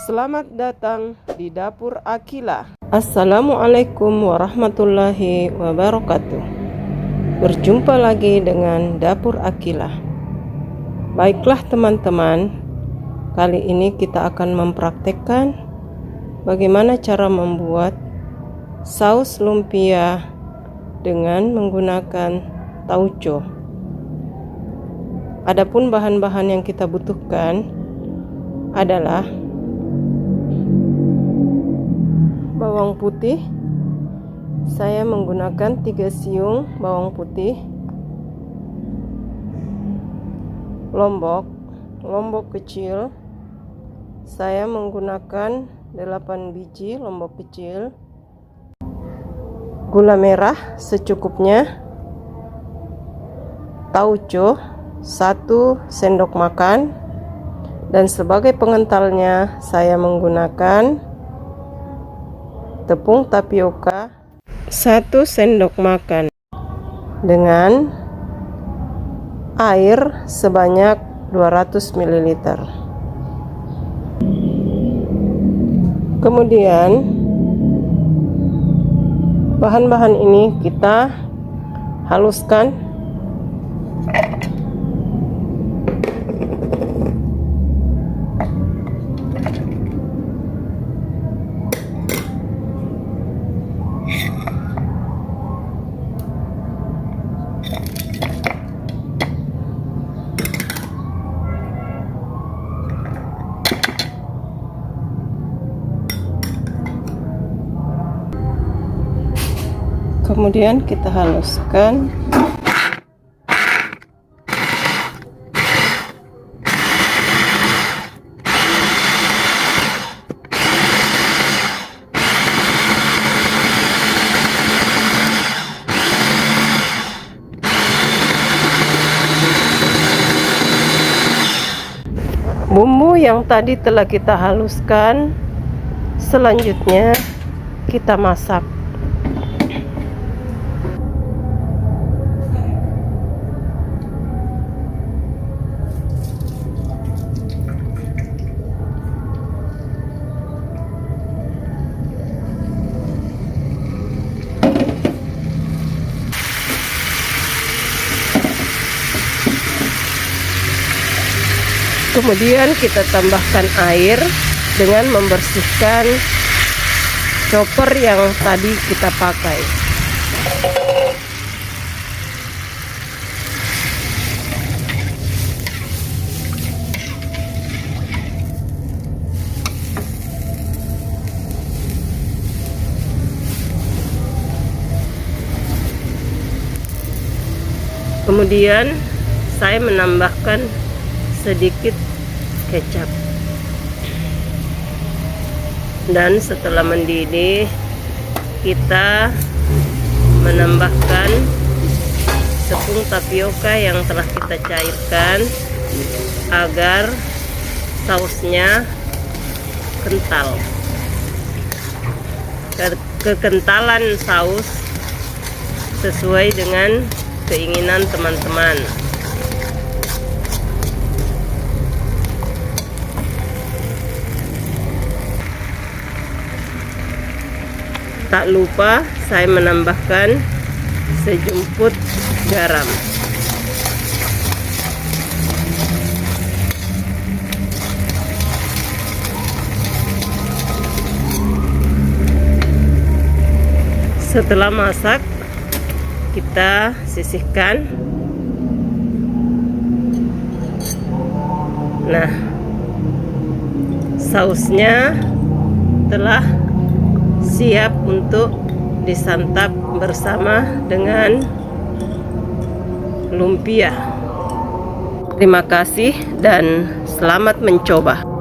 Selamat datang di Dapur Akila. Assalamualaikum warahmatullahi wabarakatuh. Berjumpa lagi dengan Dapur Akila. Baiklah teman-teman, kali ini kita akan mempraktekkan bagaimana cara membuat saus lumpia dengan menggunakan tauco. Adapun bahan-bahan yang kita butuhkan adalah bawang putih. Saya menggunakan 3 siung bawang putih. Lombok kecil. Saya menggunakan 8 biji lombok kecil. Gula merah secukupnya. Tauco 1 sendok makan. Dan sebagai pengentalnya saya menggunakan tepung tapioka 1 sendok makan dengan air sebanyak 200 ml. Kemudian bahan-bahan ini kita haluskan. Kemudian kita haluskan. Bumbu yang tadi telah kita haluskan, selanjutnya kita masak. Kemudian kita tambahkan air dengan membersihkan chopper yang tadi kita pakai. Kemudian saya menambahkan sedikit kecap, dan setelah mendidih kita menambahkan tepung tapioka yang telah kita cairkan agar sausnya kental. Kekentalan saus sesuai dengan keinginan teman-teman. Tak lupa saya menambahkan sejumput garam. Setelah masak, kita sisihkan. Nah, sausnya telah siap untuk disantap bersama dengan lumpia. Terima kasih dan selamat mencoba.